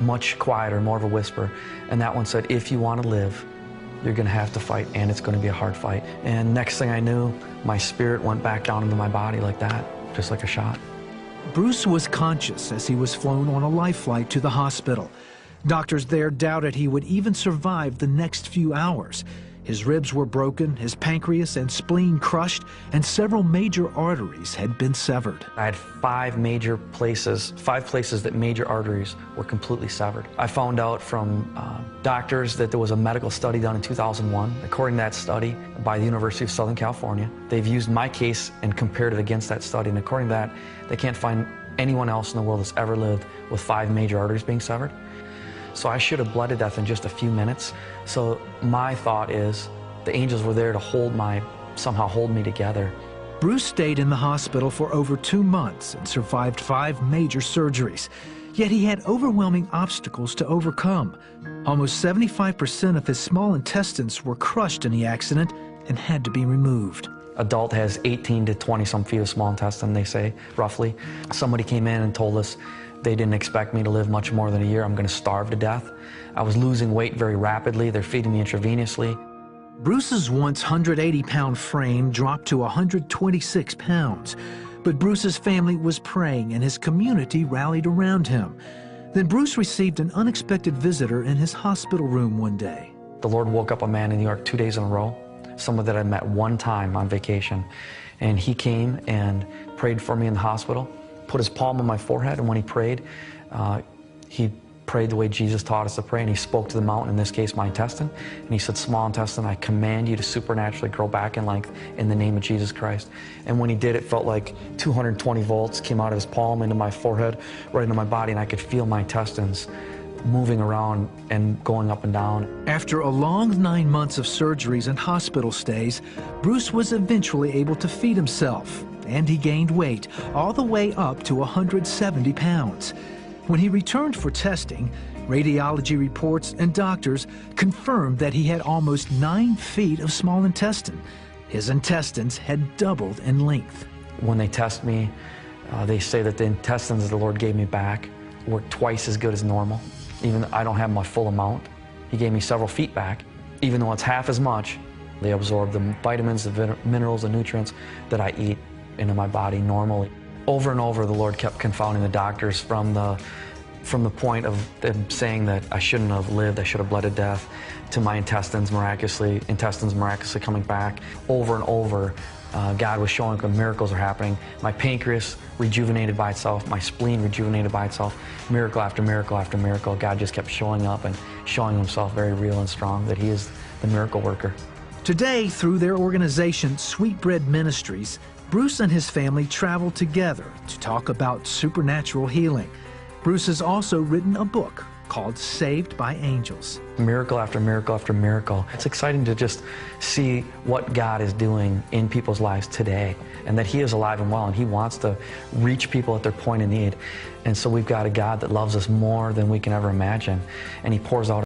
much quieter, more of a whisper. And that one said, if you want to live, you're going to have to fight, and it's going to be a hard fight. And next thing I knew, my spirit went back down into my body like that, just like a shot. Bruce was conscious as he was flown on a life flight to the hospital. Doctors there doubted he would even survive the next few hours. His ribs were broken, his pancreas and spleen crushed, and several major arteries had been severed. I had five places that major arteries were completely severed. I found out from doctors that there was a medical study done in 2001. According to that study by the University of Southern California, they've used my case and compared it against that study, and according to that, they can't find anyone else in the world that's ever lived with five major arteries being severed. So I should have bled to death in just a few minutes. So my thought is the angels were there to somehow hold me together. Bruce stayed in the hospital for over 2 months and survived 5 major surgeries. Yet he had overwhelming obstacles to overcome. Almost 75% of his small intestines were crushed in the accident and had to be removed. Adult has 18 to 20 some feet of small intestine, they say, roughly. Somebody came in and told us they didn't expect me to live much more than a year. I'm going to starve to death. I was losing weight very rapidly. They're feeding me intravenously. Bruce's once 180-pound frame dropped to 126 pounds. But Bruce's family was praying and his community rallied around him. Then Bruce received an unexpected visitor in his hospital room one day. The Lord woke up a man in New York 2 days in a row, someone that I met one time on vacation. And he came and prayed for me in the hospital, put his palm on my forehead, and when he prayed the way Jesus taught us to pray, and he spoke to the mountain, in this case my intestine, and he said, small intestine, I command you to supernaturally grow back in length in the name of Jesus Christ. And when he did, it felt like 220 volts came out of his palm into my forehead, right into my body, and I could feel my intestines moving around and going up and down. After a long 9 months of surgeries and hospital stays, Bruce was eventually able to feed himself, and he gained weight all the way up to 170 pounds. When he returned for testing, radiology reports and doctors confirmed that he had almost 9 feet of small intestine. His intestines had doubled in length. When they test me, they say that the intestines that the Lord gave me back work twice as good as normal. Even though I don't have my full amount, he gave me several feet back. Even though it's half as much, they absorb the vitamins, the minerals, the nutrients that I eat into my body normally. Over and over, the Lord kept confounding the doctors from the point of them saying that I shouldn't have lived, I should have bled to death, to my intestines miraculously coming back. Over and over, God was showing that miracles are happening. My pancreas rejuvenated by itself, my spleen rejuvenated by itself, miracle after miracle after miracle. God just kept showing up and showing himself very real and strong, that he is the miracle worker. Today, through their organization, Sweetbread Ministries, Bruce and his family travel together to talk about supernatural healing. Bruce has also written a book called Saved by Angels. Miracle after miracle after miracle. It's exciting to just see what God is doing in people's lives today, and that he is alive and well, and he wants to reach people at their point of need. And so we've got a God that loves us more than we can ever imagine, and he pours out